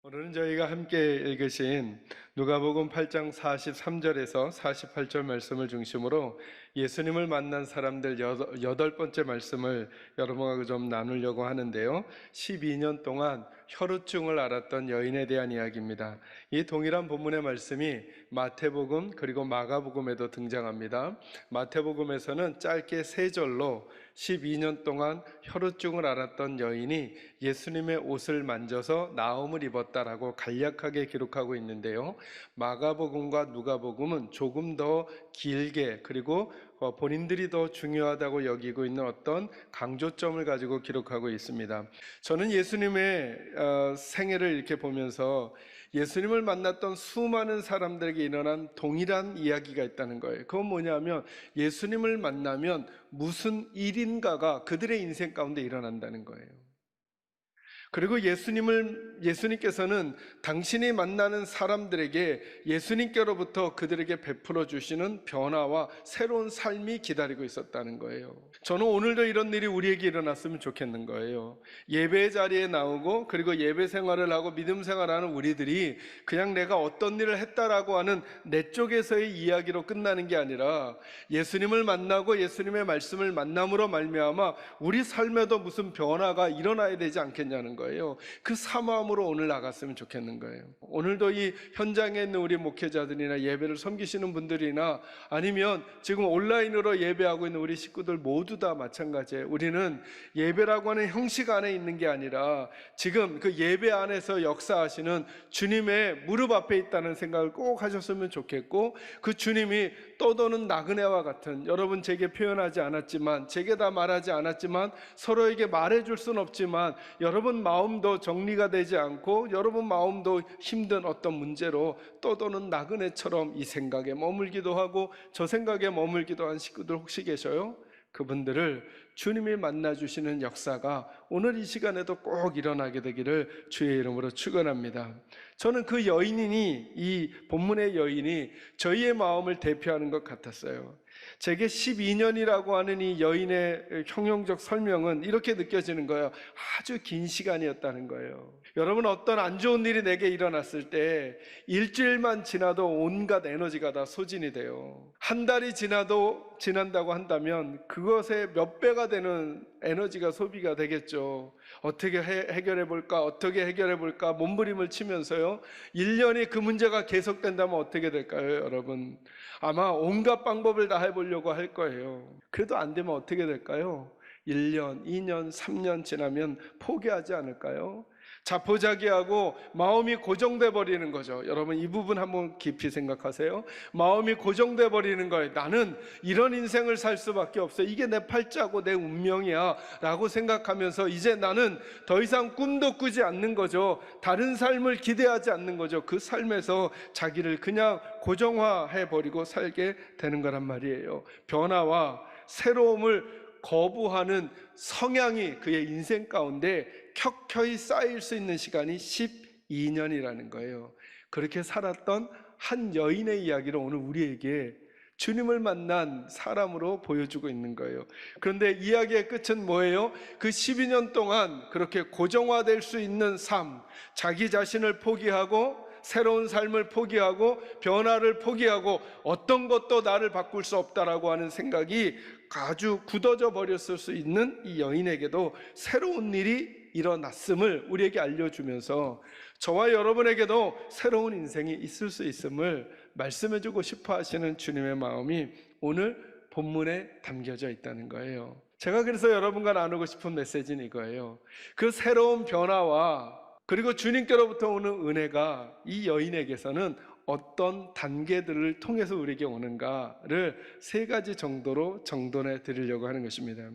오늘은 저희가 함께 읽으신 누가복음 8장 43절에서 48절 말씀을 중심으로 예수님을 만난 사람들 여덟 번째 말씀을 여러분과 좀 나누려고 하는데요. 12년 동안 혈우증을 앓았던 여인에 대한 이야기입니다. 이 동일한 본문의 말씀이 마태복음 그리고 마가복음에도 등장합니다. 마태복음에서는 짧게 세 절로 12년 동안 혈우증을 앓았던 여인이 예수님의 옷을 만져서 나음을 입었다라고 간략하게 기록하고 있는데요. 마가복음과 누가복음은 조금 더 길게 그리고 본인들이 더 중요하다고 여기고 있는 어떤 강조점을 가지고 기록하고 있습니다. 저는 예수님의 생애를 이렇게 보면서 예수님을 만났던 수많은 사람들에게 일어난 동일한 이야기가 있다는 거예요. 그건 뭐냐면 예수님을 만나면 무슨 일인가가 그들의 인생 가운데 일어난다는 거예요. 그리고 예수님께서는 당신이 만나는 사람들에게 예수님께로부터 그들에게 베풀어 주시는 변화와 새로운 삶이 기다리고 있었다는 거예요. 저는 오늘도 이런 일이 우리에게 일어났으면 좋겠는 거예요. 예배 자리에 나오고 그리고 예배 생활을 하고 믿음 생활하는 우리들이 그냥 내가 어떤 일을 했다라고 하는 내 쪽에서의 이야기로 끝나는 게 아니라 예수님을 만나고 예수님의 말씀을 만남으로 말미암아 우리 삶에도 무슨 변화가 일어나야 되지 않겠냐는 거예요. 그 사모함으로 오늘 나갔으면 좋겠는 거예요. 오늘도 이 현장에 있는 우리 목회자들이나 예배를 섬기시는 분들이나 아니면 지금 온라인으로 예배하고 있는 우리 식구들 모두 다 마찬가지예요. 우리는 예배라고 하는 형식 안에 있는 게 아니라 지금 그 예배 안에서 역사하시는 주님의 무릎 앞에 있다는 생각을 꼭 하셨으면 좋겠고, 그 주님이 떠도는 나그네와 같은, 여러분 제게 표현하지 않았지만, 제게 다 말하지 않았지만, 서로에게 말해줄 수는 없지만 여러분 마음도 정리가 되지 않고 여러분 마음도 힘든 어떤 문제로 떠도는 나그네처럼 이 생각에 머물기도 하고 저 생각에 머물기도 한 식구들 혹시 계셔요? 그분들을 주님이 만나주시는 역사가 오늘 이 시간에도 꼭 일어나게 되기를 주의 이름으로 축원합니다. 저는 그 여인이, 이 본문의 여인이 저희의 마음을 대표하는 것 같았어요. 제게 12년이라고 하는 이 여인의 형용적 설명은 이렇게 느껴지는 거예요. 아주 긴 시간이었다는 거예요. 여러분, 어떤 안 좋은 일이 내게 일어났을 때 일주일만 지나도 온갖 에너지가 다 소진이 돼요. 한 달이 지난다고 한다면 그것의 몇 배가 되는 에너지가 소비가 되겠죠. 어떻게 해결해 볼까 몸부림을 치면서요. 1년이 그 문제가 계속된다면 어떻게 될까요, 여러분? 아마 온갖 방법을 다 해보려고 할 거예요. 그래도 안 되면 어떻게 될까요? 1년, 2년, 3년 지나면 포기하지 않을까요? 자포자기하고 마음이 고정돼 버리는 거죠. 여러분, 이 부분 한번 깊이 생각하세요. 마음이 고정돼 버리는 거예요. 나는 이런 인생을 살 수밖에 없어. 이게 내 팔자고 내 운명이야 라고 생각하면서 이제 나는 더 이상 꿈도 꾸지 않는 거죠. 다른 삶을 기대하지 않는 거죠. 그 삶에서 자기를 그냥 고정화해 버리고 살게 되는 거란 말이에요. 변화와 새로움을 거부하는 성향이 그의 인생 가운데 켜켜이 쌓일 수 있는 시간이 12년이라는 거예요. 그렇게 살았던 한 여인의 이야기를 오늘 우리에게 주님을 만난 사람으로 보여주고 있는 거예요. 그런데 이야기의 끝은 뭐예요? 그 12년 동안 그렇게 고정화될 수 있는 삶, 자기 자신을 포기하고 새로운 삶을 포기하고 변화를 포기하고 어떤 것도 나를 바꿀 수 없다라고 하는 생각이 아주 굳어져 버렸을 수 있는 이 여인에게도 새로운 일이 일어났음을 우리에게 알려주면서 저와 여러분에게도 새로운 인생이 있을 수 있음을 말씀해주고 싶어 하시는 주님의 마음이 오늘 본문에 담겨져 있다는 거예요. 제가 그래서 여러분과 나누고 싶은 메시지는 이거예요. 그 새로운 변화와 그리고 주님께로부터 오는 은혜가 이 여인에게서는 어떤 단계들을 통해서 우리에게 오는가를 세 가지 정도로 정돈해 드리려고 하는 것입니다.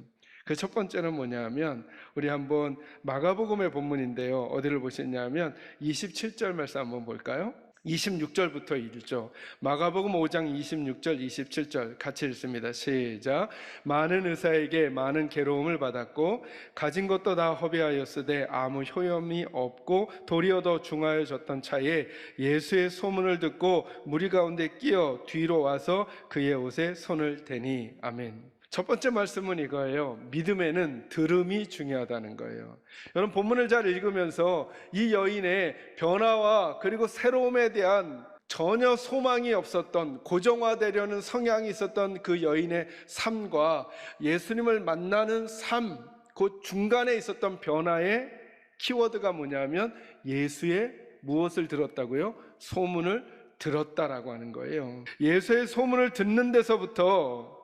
그 첫 번째는 뭐냐 하면 우리 한번 마가복음의 본문인데요. 어디를 보셨냐면 27절 말씀 한번 볼까요? 26절부터 읽죠. 마가복음 5장 26절 27절 같이 읽습니다. 시작. 많은 의사에게 많은 괴로움을 받았고 가진 것도 다 허비하였으되 아무 효험이 없고 도리어 더 중하여졌던 차에 예수의 소문을 듣고 무리 가운데 끼어 뒤로 와서 그의 옷에 손을 대니. 아멘. 첫 번째 말씀은 이거예요. 믿음에는 들음이 중요하다는 거예요. 여러분, 본문을 잘 읽으면서 이 여인의 변화와 그리고 새로움에 대한 전혀 소망이 없었던, 고정화되려는 성향이 있었던 그 여인의 삶과 예수님을 만나는 삶, 그 중간에 있었던 변화의 키워드가 뭐냐면 예수의 무엇을 들었다고요? 소문을 들었다라고 하는 거예요. 예수의 소문을 듣는 데서부터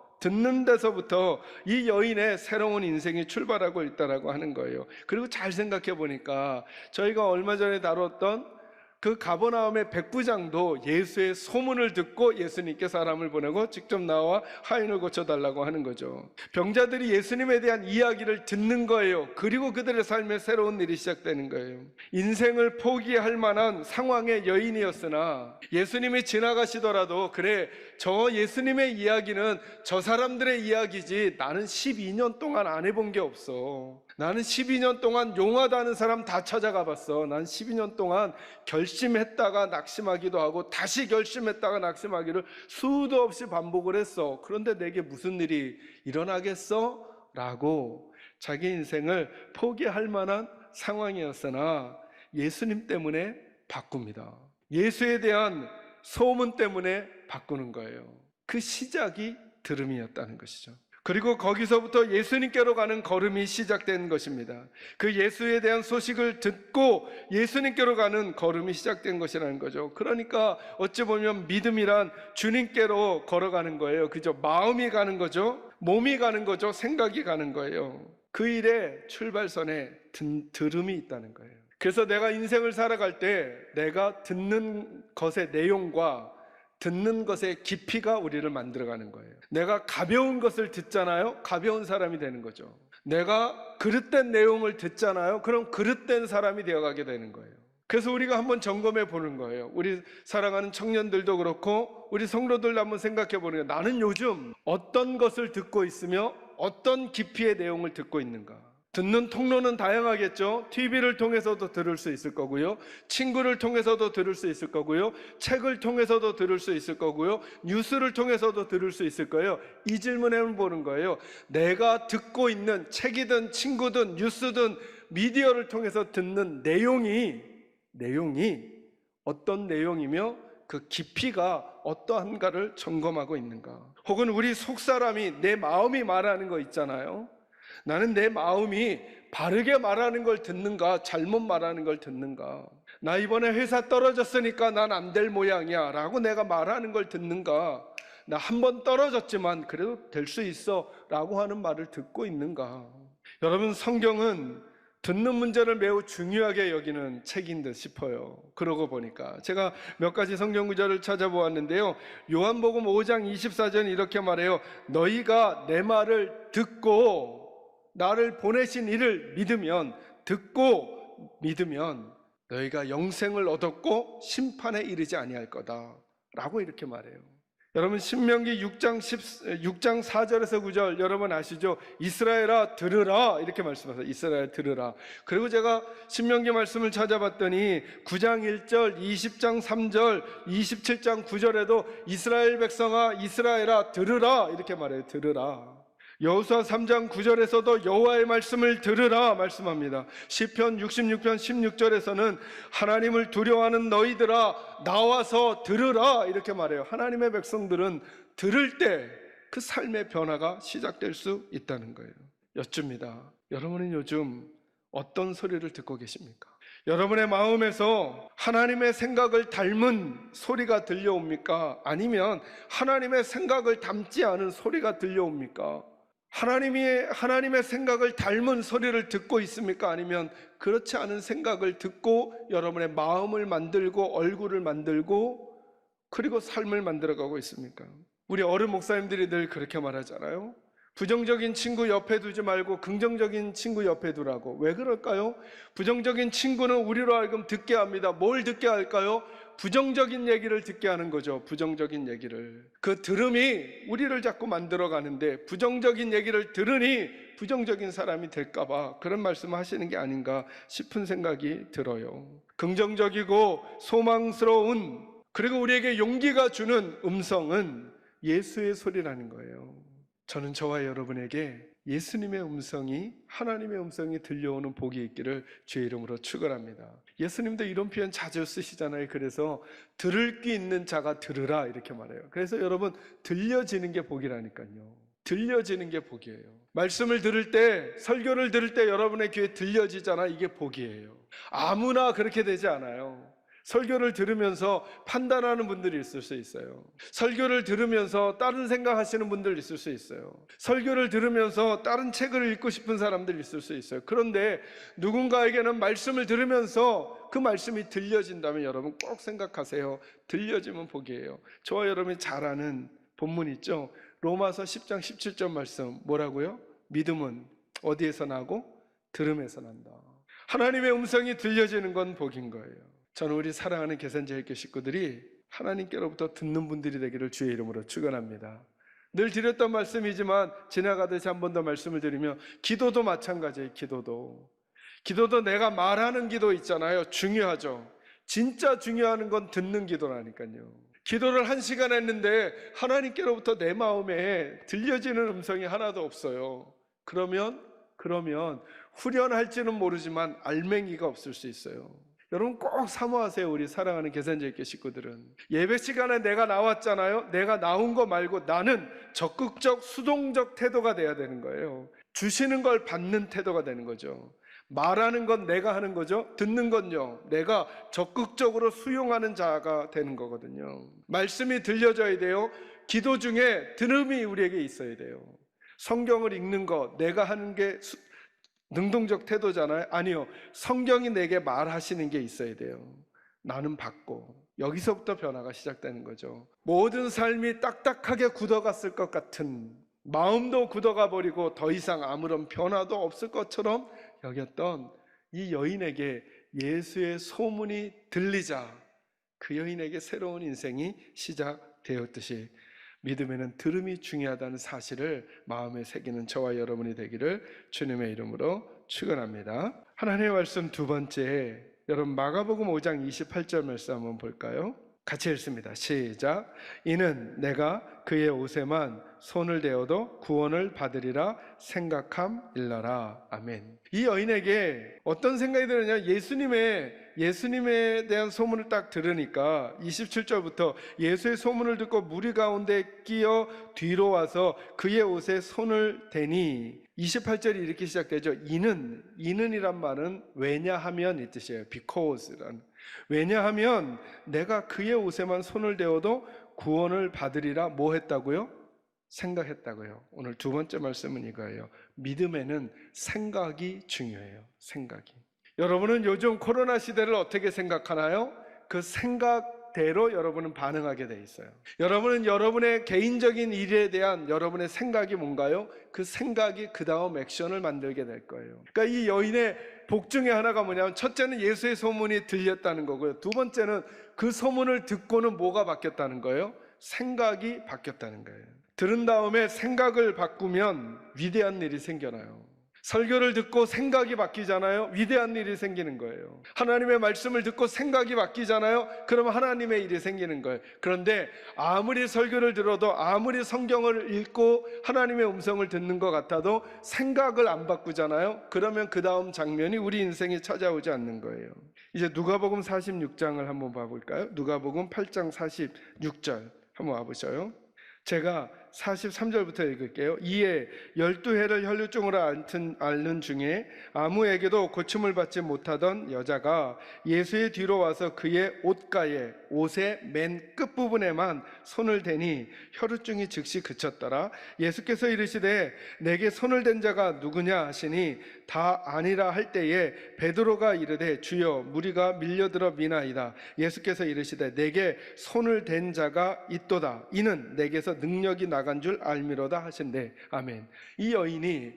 이 여인의 새로운 인생이 출발하고 있다라고 하는 거예요. 그리고 잘 생각해 보니까 저희가 얼마 전에 다뤘던 그 가버나움의 백부장도 예수의 소문을 듣고 예수님께 사람을 보내고 직접 나와 하인을 고쳐달라고 하는 거죠. 병자들이 예수님에 대한 이야기를 듣는 거예요. 그리고 그들의 삶에 새로운 일이 시작되는 거예요. 인생을 포기할 만한 상황의 여인이었으나 예수님이 지나가시더라도, 그래, 저 예수님의 이야기는 저 사람들의 이야기지 나는 12년 동안 안 해본 게 없어. 나는 12년 동안 용하다는 사람 다 찾아가 봤어. 난 12년 동안 결심했다가 낙심하기도 하고 다시 결심했다가 낙심하기를 수도 없이 반복을 했어. 그런데 내게 무슨 일이 일어나겠어? 라고 자기 인생을 포기할 만한 상황이었으나 예수님 때문에 바꿉니다. 예수에 대한 소문 때문에 바꾸는 거예요. 그 시작이 들음이었다는 것이죠. 그리고 거기서부터 예수님께로 가는 걸음이 시작된 것입니다. 그 예수에 대한 소식을 듣고 예수님께로 가는 걸음이 시작된 것이라는 거죠. 그러니까 어찌 보면 믿음이란 주님께로 걸어가는 거예요. 그죠? 마음이 가는 거죠. 몸이 가는 거죠. 생각이 가는 거예요. 그 일의 출발선에 들음이 있다는 거예요. 그래서 내가 인생을 살아갈 때 내가 듣는 것의 내용과 듣는 것의 깊이가 우리를 만들어가는 거예요. 내가 가벼운 것을 듣잖아요. 가벼운 사람이 되는 거죠. 내가 그릇된 내용을 듣잖아요. 그럼 그릇된 사람이 되어가게 되는 거예요. 그래서 우리가 한번 점검해 보는 거예요. 우리 사랑하는 청년들도 그렇고 우리 성도들도 한번 생각해 보는 거예요. 나는 요즘 어떤 것을 듣고 있으며 어떤 깊이의 내용을 듣고 있는가. 듣는 통로는 다양하겠죠. TV를 통해서도 들을 수 있을 거고요. 친구를 통해서도 들을 수 있을 거고요. 책을 통해서도 들을 수 있을 거고요. 뉴스를 통해서도 들을 수 있을 거예요. 이 질문에 보는 거예요. 내가 듣고 있는 책이든 친구든 뉴스든 미디어를 통해서 듣는 내용이 어떤 내용이며 그 깊이가 어떠한가를 점검하고 있는가. 혹은 우리 속사람이, 내 마음이 말하는 거 있잖아요. 나는 내 마음이 바르게 말하는 걸 듣는가, 잘못 말하는 걸 듣는가. 나 이번에 회사 떨어졌으니까 난 안 될 모양이야 라고 내가 말하는 걸 듣는가. 나 한 번 떨어졌지만 그래도 될 수 있어 라고 하는 말을 듣고 있는가. 여러분, 성경은 듣는 문제를 매우 중요하게 여기는 책인 듯 싶어요. 그러고 보니까 제가 몇 가지 성경 구절을 찾아보았는데요. 요한복음 5장 24절은 이렇게 말해요. 너희가 내 말을 듣고 나를 보내신 이를 믿으면, 듣고 믿으면 너희가 영생을 얻었고 심판에 이르지 아니할 거다 라고 이렇게 말해요. 여러분, 신명기 6장 4절에서 9절 여러분 아시죠? 이스라엘아 들으라 이렇게 말씀하세요. 이스라엘 들으라. 그리고 제가 신명기 말씀을 찾아봤더니 9장 1절, 20장 3절, 27장 9절에도 이스라엘 백성아 이스라엘아 들으라 이렇게 말해요. 들으라. 여호수아 3장 9절에서도 여호와의 말씀을 들으라 말씀합니다. 시편 66편 16절에서는 하나님을 두려워하는 너희들아 나와서 들으라 이렇게 말해요. 하나님의 백성들은 들을 때 그 삶의 변화가 시작될 수 있다는 거예요. 여쭙니다. 여러분은 요즘 어떤 소리를 듣고 계십니까? 여러분의 마음에서 하나님의 생각을 닮은 소리가 들려옵니까? 아니면 하나님의 생각을 닮지 않은 소리가 들려옵니까? 하나님의 생각을 닮은 소리를 듣고 있습니까? 아니면 그렇지 않은 생각을 듣고 여러분의 마음을 만들고 얼굴을 만들고 그리고 삶을 만들어가고 있습니까? 우리 어른 목사님들이 늘 그렇게 말하잖아요. 부정적인 친구 옆에 두지 말고 긍정적인 친구 옆에 두라고. 왜 그럴까요? 부정적인 친구는 우리로 하여금 듣게 합니다. 뭘 듣게 할까요? 부정적인 얘기를 듣게 하는 거죠. 부정적인 얘기를. 그 들음이 우리를 자꾸 만들어 가는데 부정적인 얘기를 들으니 부정적인 사람이 될까봐 그런 말씀을 하시는 게 아닌가 싶은 생각이 들어요. 긍정적이고 소망스러운, 그리고 우리에게 용기가 주는 음성은 예수의 소리라는 거예요. 저는 저와 여러분에게 예수님의 음성이, 하나님의 음성이 들려오는 복이 있기를 주의 이름으로 축원합니다. 예수님도 이런 표현 자주 쓰시잖아요. 그래서 들을 귀 있는 자가 들으라 이렇게 말해요. 그래서 여러분, 들려지는 게 복이라니까요. 들려지는 게 복이에요. 말씀을 들을 때, 설교를 들을 때 여러분의 귀에 들려지잖아. 이게 복이에요. 아무나 그렇게 되지 않아요. 설교를 들으면서 판단하는 분들이 있을 수 있어요. 설교를 들으면서 다른 생각하시는 분들 있을 수 있어요. 설교를 들으면서 다른 책을 읽고 싶은 사람들 있을 수 있어요. 그런데 누군가에게는 말씀을 들으면서 그 말씀이 들려진다면 여러분 꼭 생각하세요. 들려지면 복이에요. 저와 여러분이 잘 아는 본문 있죠? 로마서 10장 17절 말씀 뭐라고요? 믿음은 어디에서 나고? 들음에서 난다. 하나님의 음성이 들려지는 건 복인 거예요. 저는 우리 사랑하는 계산제일교 식구들이 하나님께로부터 듣는 분들이 되기를 주의 이름으로 축원합니다. 늘 드렸던 말씀이지만 지나가듯이 한 번 더 말씀을 드리면, 기도도 마찬가지예요. 기도도 내가 말하는 기도 있잖아요. 중요하죠. 진짜 중요한 건 듣는 기도라니까요. 기도를 1시간 했는데 하나님께로부터 내 마음에 들려지는 음성이 하나도 없어요. 그러면 후련할지는 모르지만 알맹이가 없을 수 있어요. 여러분 꼭 사모하세요. 우리 사랑하는 계산제일교 식구들은 예배 시간에 내가 나왔잖아요. 내가 나온 거 말고 나는 적극적 수동적 태도가 돼야 되는 거예요. 주시는 걸 받는 태도가 되는 거죠. 말하는 건 내가 하는 거죠. 듣는 건요, 내가 적극적으로 수용하는 자가 되는 거거든요. 말씀이 들려져야 돼요. 기도 중에 들음이 우리에게 있어야 돼요. 성경을 읽는 거 내가 하는 게 능동적 태도잖아요. 아니요, 성경이 내게 말하시는 게 있어야 돼요. 나는 받고. 여기서부터 변화가 시작되는 거죠. 모든 삶이 딱딱하게 굳어갔을 것 같은, 마음도 굳어가 버리고 더 이상 아무런 변화도 없을 것처럼 여겼던 이 여인에게 예수의 소문이 들리자 그 여인에게 새로운 인생이 시작되었듯이 믿음에는 들음이 중요하다는 사실을 마음에 새기는 저와 여러분이 되기를 주님의 이름으로 축원합니다. 하나님의 말씀 두 번째, 여러분 마가복음 5장 28절 말씀 한번 볼까요? 같이 읽습니다. 시작. 이는 내가 그의 옷에만 손을 대어도 구원을 받으리라 생각함일러라. 아멘. 이 여인에게 어떤 생각이 드느냐, 예수님에 대한 소문을 딱 들으니까 27절부터 예수의 소문을 듣고 무리 가운데 끼어 뒤로 와서 그의 옷에 손을 대니, 28절이 이렇게 시작되죠. 이는이란 말은 왜냐하면 이 뜻이에요. because라는. 왜냐하면 내가 그의 옷에만 손을 대어도 구원을 받으리라 뭐 했다고요? 생각했다고요. 오늘 두 번째 말씀은 이거예요. 믿음에는 생각이 중요해요. 생각이. 여러분은 요즘 코로나 시대를 어떻게 생각하나요? 그 생각대로 여러분은 반응하게 돼 있어요. 여러분은 여러분의 개인적인 일에 대한 여러분의 생각이 뭔가요? 그 생각이 그 다음 액션을 만들게 될 거예요. 그러니까 이 여인의 복 중에 하나가 뭐냐면, 첫째는 예수의 소문이 들렸다는 거고요. 두 번째는 그 소문을 듣고는 뭐가 바뀌었다는 거예요? 생각이 바뀌었다는 거예요. 들은 다음에 생각을 바꾸면 위대한 일이 생겨나요. 설교를 듣고 생각이 바뀌잖아요. 위대한 일이 생기는 거예요. 하나님의 말씀을 듣고 생각이 바뀌잖아요. 그러면 하나님의 일이 생기는 거예요. 그런데 아무리 설교를 들어도, 아무리 성경을 읽고 하나님의 음성을 듣는 것 같아도 생각을 안 바꾸잖아요. 그러면 그 다음 장면이 우리 인생에 찾아오지 않는 거예요. 이제 누가복음 46장을 한번 봐볼까요? 누가복음 8장 46절 한번 와보셔요. 제가 43절부터 읽을게요. 이에 12해를 혈루증으로 앓는 중에 아무에게도 고침을 받지 못하던 여자가 예수의 뒤로 와서 그의 옷의 맨 끝부분에만 손을 대니 혈루증이 즉시 그쳤더라. 예수께서 이르시되 내게 손을 댄 자가 누구냐 하시니 다 아니라 할 때에 베드로가 이르되 주여 무리가 밀려들어 미나이다. 예수께서 이르시되 내게 손을 댄 자가 있도다. 이는 내게서 능력이 나간 줄 알미로다 하신대. 아멘. 이 여인이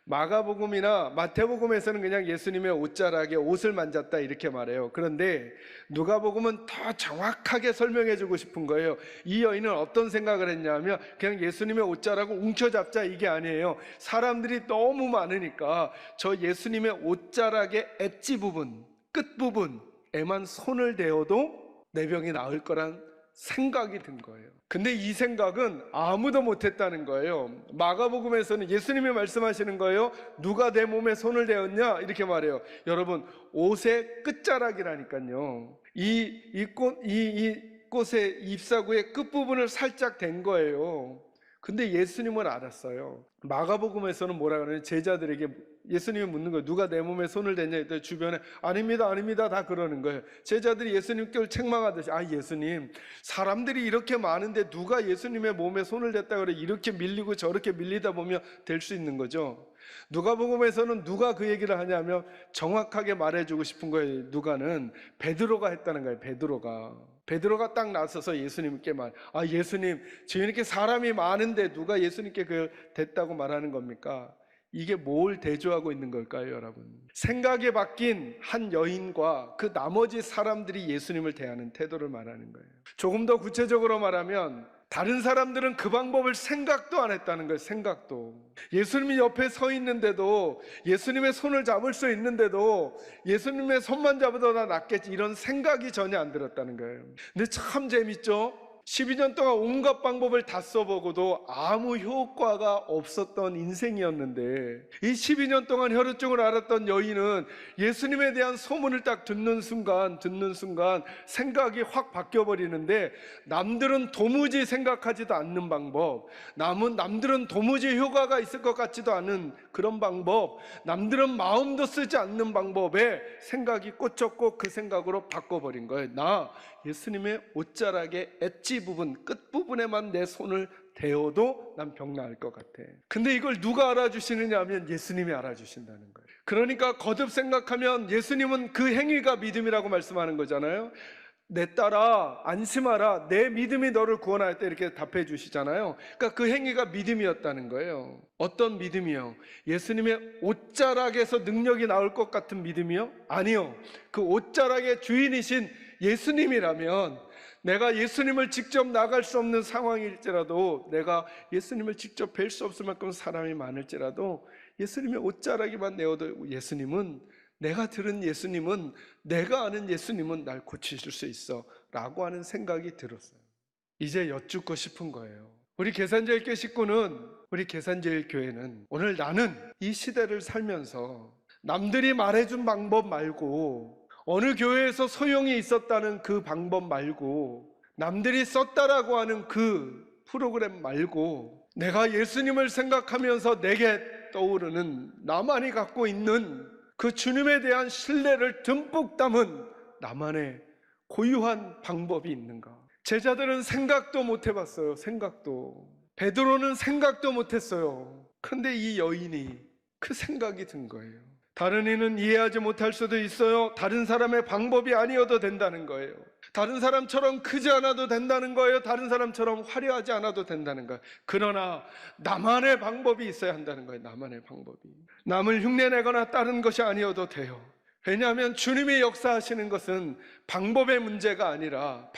마가복음이나 마태복음에서는 그냥 예수님의 옷자락에 옷을 만졌다 이렇게 말해요. 그런데 누가복음은 더 정확하게 설명해 주고 싶은 거예요. 이 여인은 어떤 생각을 했냐면, 그냥 예수님의 옷자락을 움켜잡자 이게 아니에요. 사람들이 너무 많으니까 저 예수님의 옷자락의 엣지 부분, 끝부분에만 손을 대어도 내 병이 나을 거란 생각이 든 거예요. 근데 이 생각은 아무도 못했다는 거예요. 마가복음에서는 예수님이 말씀하시는 거예요. 누가 내 몸에 손을 대었냐? 이렇게 말해요. 여러분, 옷의 끝자락이라니까요. 이 꽃의 잎사구의 끝부분을 살짝 댄 거예요. 근데 예수님은 알았어요. 마가복음에서는 뭐라 그러냐면 제자들에게 예수님이 묻는 거예요. 누가 내 몸에 손을 댔냐 했더니 주변에 아닙니다, 아닙니다 다 그러는 거예요. 제자들이 예수님께 책망하듯이 예수님, 사람들이 이렇게 많은데 누가 예수님의 몸에 손을 댔다 그래? 이렇게 밀리고 저렇게 밀리다 보면 될 수 있는 거죠. 누가복음에서는 누가 그 얘기를 하냐면 정확하게 말해주고 싶은 거예요. 누가는 베드로가 했다는 거예요. 베드로가 딱 나서서 예수님께 예수님, 지금 이렇게 사람이 많은데 누가 예수님께 그걸 됐다고 말하는 겁니까? 이게 뭘 대조하고 있는 걸까요, 여러분? 생각에 바뀐 한 여인과 그 나머지 사람들이 예수님을 대하는 태도를 말하는 거예요. 조금 더 구체적으로 말하면 다른 사람들은 그 방법을 생각도 안 했다는 거예요. 생각도. 예수님이 옆에 서 있는데도, 예수님의 손을 잡을 수 있는데도 예수님의 손만 잡아도 나 낫겠지, 이런 생각이 전혀 안 들었다는 거예요. 근데 참 재밌죠? 12년 동안 온갖 방법을 다 써보고도 아무 효과가 없었던 인생이었는데, 이 12년 동안 혈우증을 앓았던 여인은 예수님에 대한 소문을 딱 듣는 순간 생각이 확 바뀌어버리는데, 남들은 도무지 생각하지도 않는 방법, 남들은 도무지 효과가 있을 것 같지도 않은 그런 방법, 남들은 마음도 쓰지 않는 방법에 생각이 꽂혔고 그 생각으로 바꿔버린 거예요. 나 예수님의 옷자락의 엣지 부분, 끝부분에만 내 손을 대어도 난 병 나을 것 같아. 근데 이걸 누가 알아주시느냐 하면 예수님이 알아주신다는 거예요. 그러니까 거듭 생각하면 예수님은 그 행위가 믿음이라고 말씀하는 거잖아요. 내 딸아 안심하라, 내 믿음이 너를 구원하였다, 이렇게 답해 주시잖아요. 그러니까 그 행위가 믿음이었다는 거예요. 어떤 믿음이요? 예수님의 옷자락에서 능력이 나올 것 같은 믿음이요? 아니요. 그 옷자락의 주인이신 예수님이라면, 내가 예수님을 직접 나갈 수 없는 상황일지라도, 내가 예수님을 직접 뵐 수 없을 만큼 사람이 많을지라도 예수님의 옷자락이만 내어도 예수님은, 내가 들은 예수님은, 내가 아는 예수님은 날 고치실 수 있어 라고 하는 생각이 들었어요. 이제 여쭙고 싶은 거예요. 우리 계산제일교회 식구는, 우리 계산제일교회는 오늘 나는 이 시대를 살면서 남들이 말해준 방법 말고, 어느 교회에서 소용이 있었다는 그 방법 말고, 남들이 썼다라고 하는 그 프로그램 말고, 내가 예수님을 생각하면서 내게 떠오르는, 나만이 갖고 있는 그 주님에 대한 신뢰를 듬뿍 담은 나만의 고유한 방법이 있는가? 제자들은 생각도 못 해봤어요. 생각도. 베드로는 생각도 못 했어요. 그런데 이 여인이 그 생각이 든 거예요. 다른 이는 이해하지 못할 수도 있어요. 다른 사람의 방법이 아니어도 된다는 거예요. 다른 사람처럼 크지 않아도 된다는 거예요. 다른 사람처럼 화려하지 않아도 된다는 거예요. 그러나 나만의 방법이 있어야 한다는 거예요. 나만의 방법이. 남을 흉내내거나 다른 것이 아니어도 돼요. 왜냐하면 주님이 역사하시는 것은 방법의 문제가 아니라,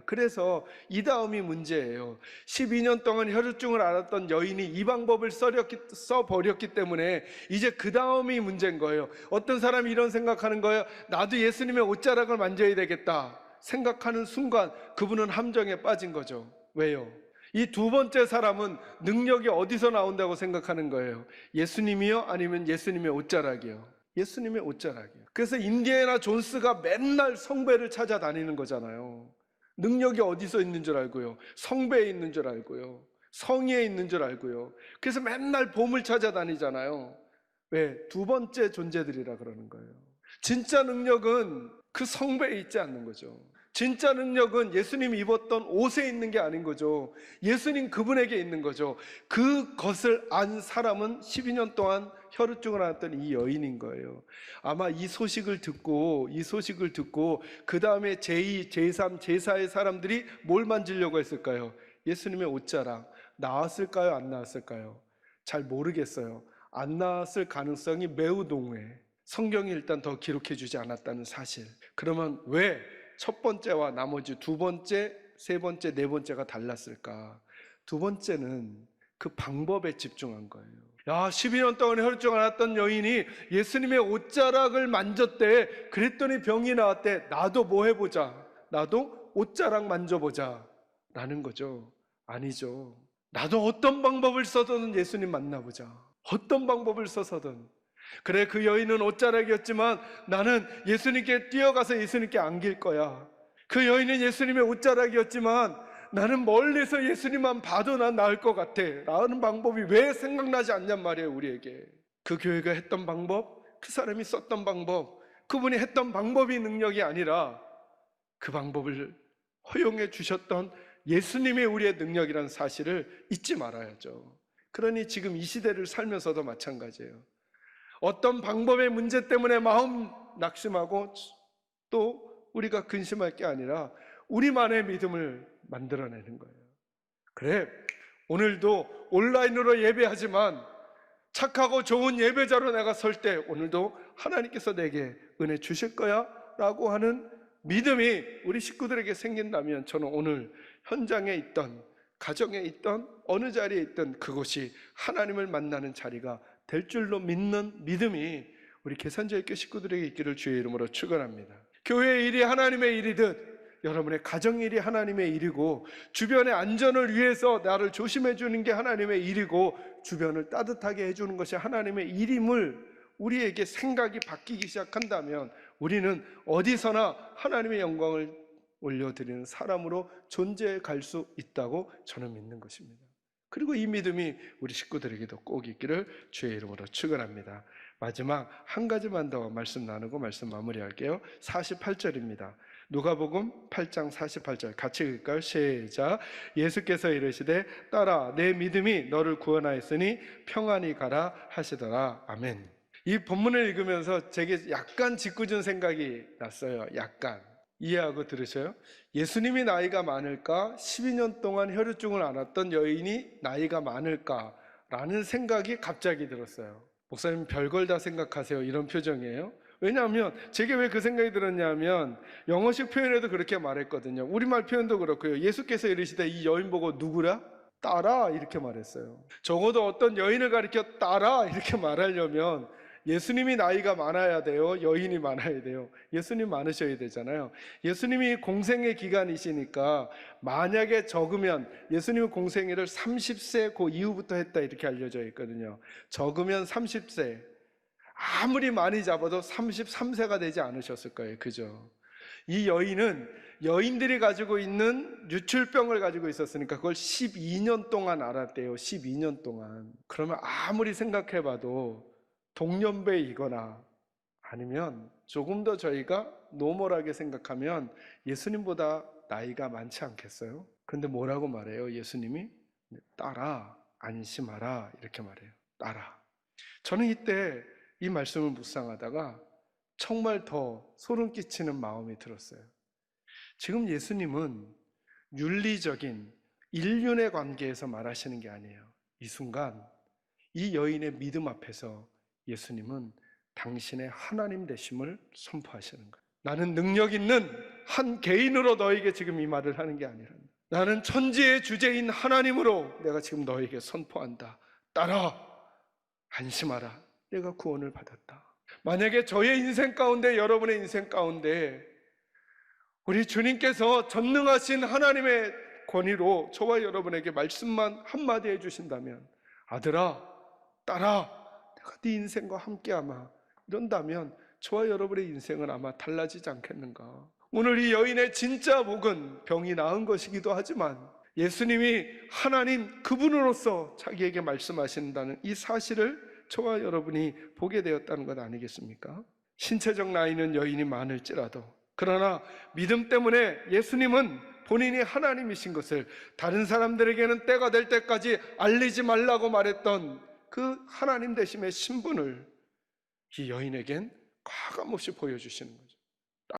그래서 이 다음이 문제예요. 12년 동안 혈우증을 앓았던 여인이 이 방법을 써버렸기 때문에 이제 그 다음이 문제인 거예요. 어떤 사람이 이런 생각하는 거예요. 나도 예수님의 옷자락을 만져야 되겠다 생각하는 순간 그분은 함정에 빠진 거죠. 왜요? 이 두 번째 사람은 능력이 어디서 나온다고 생각하는 거예요? 예수님이요? 아니면 예수님의 옷자락이요? 예수님의 옷자락이에요. 그래서 인디애나 존스가 맨날 성배를 찾아다니는 거잖아요. 능력이 어디서 있는 줄 알고요, 성배에 있는 줄 알고요, 성의에 있는 줄 알고요. 그래서 맨날 보물 찾아다니잖아요. 왜? 두 번째 존재들이라 그러는 거예요. 진짜 능력은 그 성배에 있지 않는 거죠. 진짜 능력은 예수님이 입었던 옷에 있는 게 아닌 거죠. 예수님 그분에게 있는 거죠. 그것을 안 사람은 12년 동안 혈우증을 앓았던 이 여인인 거예요. 아마 이 소식을 듣고 그 다음에 제2, 제3, 제4의 사람들이 뭘 만지려고 했을까요? 예수님의 옷자락. 나왔을까요? 안 나왔을까요? 잘 모르겠어요. 안 나왔을 가능성이 매우 농후해. 성경이 일단 더 기록해 주지 않았다는 사실. 그러면 왜 첫 번째와 나머지 두 번째, 세 번째, 네 번째가 달랐을까? 두 번째는 그 방법에 집중한 거예요. 12년 동안 혈우증을 앓았던 여인이 예수님의 옷자락을 만졌대. 그랬더니 병이 나왔대. 나도 뭐 해보자. 나도 옷자락 만져보자 라는 거죠. 아니죠. 나도 어떤 방법을 써서든 예수님 만나보자. 어떤 방법을 써서든. 그래, 그 여인은 옷자락이었지만 나는 예수님께 뛰어가서 예수님께 안길 거야. 그 여인은 예수님의 옷자락이었지만 나는 멀리서 예수님만 봐도 난 나을 것 같아 라는 방법이 왜 생각나지 않냔 말이에요. 우리에게 그 교회가 했던 방법, 그 사람이 썼던 방법, 그분이 했던 방법이 능력이 아니라 그 방법을 허용해 주셨던 예수님이 우리의 능력이라는 사실을 잊지 말아야죠. 그러니 지금 이 시대를 살면서도 마찬가지예요. 어떤 방법의 문제 때문에 마음 낙심하고 또 우리가 근심할 게 아니라 우리만의 믿음을 만들어내는 거예요. 그래, 오늘도 온라인으로 예배하지만 착하고 좋은 예배자로 내가 설 때 오늘도 하나님께서 내게 은혜 주실 거야 라고 하는 믿음이 우리 식구들에게 생긴다면 저는 오늘 현장에 있던, 가정에 있던, 어느 자리에 있던 그곳이 하나님을 만나는 자리가 될 줄로 믿는 믿음이 우리 계산제일교 식구들에게 있기를 주의 이름으로 축원합니다. 교회의 일이 하나님의 일이듯 여러분의 가정일이 하나님의 일이고, 주변의 안전을 위해서 나를 조심해 주는 게 하나님의 일이고, 주변을 따뜻하게 해주는 것이 하나님의 일임을 우리에게 생각이 바뀌기 시작한다면 우리는 어디서나 하나님의 영광을 올려드리는 사람으로 존재해 갈 수 있다고 저는 믿는 것입니다. 그리고 이 믿음이 우리 식구들에게도 꼭 있기를 주의 이름으로 축원합니다. 마지막 한 가지만 더 말씀 나누고 말씀 마무리할게요. 48절입니다. 누가복음 8장 48절 같이 읽을까요? 시작. 예수께서 이르시되 딸아 내 믿음이 너를 구원하였으니 평안히 가라 하시더라. 아멘. 이 본문을 읽으면서 제게 약간 짓궂은 생각이 났어요. 약간. 이해하고 들으셔요? 예수님이 나이가 많을까? 12년 동안 혈루증을 앓았던 여인이 나이가 많을까? 라는 생각이 갑자기 들었어요. 목사님 별걸 다 생각하세요 이런 표정이에요. 왜냐하면 제게 왜 그 생각이 들었냐면 영어식 표현에도 그렇게 말했거든요. 우리말 표현도 그렇고요. 예수께서 이르시되 이 여인 보고 누구라? 딸아 이렇게 말했어요. 적어도 어떤 여인을 가리켜 딸아 이렇게 말하려면 예수님이 나이가 많아야 돼요? 여인이 많아야 돼요? 예수님 많으셔야 되잖아요. 예수님이 공생의 기간이시니까 만약에 적으면 예수님의 공생애를 30세 그 이후부터 했다 이렇게 알려져 있거든요. 적으면 30세, 아무리 많이 잡아도 33세가 되지 않으셨을 거예요. 그죠? 이 여인은 여인들이 가지고 있는 유출병을 가지고 있었으니까 그걸 12년 동안 알았대요. 12년 동안. 그러면 아무리 생각해봐도 동년배이거나 아니면 조금 더 저희가 노멀하게 생각하면 예수님보다 나이가 많지 않겠어요? 근데 뭐라고 말해요? 예수님이 딸아 안심하라 이렇게 말해요. 딸아. 저는 이때 이 말씀을 묵상하다가 정말 더 소름 끼치는 마음이 들었어요. 지금 예수님은 윤리적인 인륜의 관계에서 말하시는 게 아니에요. 이 순간 이 여인의 믿음 앞에서 예수님은 당신의 하나님 되심을 선포하시는 거예요. 나는 능력 있는 한 개인으로 너에게 지금 이 말을 하는 게 아니라 나는 천지의 주제인 하나님으로 내가 지금 너에게 선포한다. 딸아 안심하라. 내가 구원을 받았다. 만약에 저의 인생 가운데 여러분의 인생 가운데 우리 주님께서 전능하신 하나님의 권위로 저와 여러분에게 말씀만 한마디 해주신다면 아들아 딸아 내가 네 인생과 함께하마 이런다면 저와 여러분의 인생은 아마 달라지지 않겠는가. 오늘 이 여인의 진짜 목은 병이 나은 것이기도 하지만 예수님이 하나님 그분으로서 자기에게 말씀하신다는 이 사실을 저와 여러분이 보게 되었다는 것 아니겠습니까? 신체적 나이는 여인이 많을지라도 그러나 믿음 때문에 예수님은 본인이 하나님이신 것을 다른 사람들에게는 때가 될 때까지 알리지 말라고 말했던 그 하나님 되심의 신분을 이 여인에겐 과감없이 보여주시는 거예요.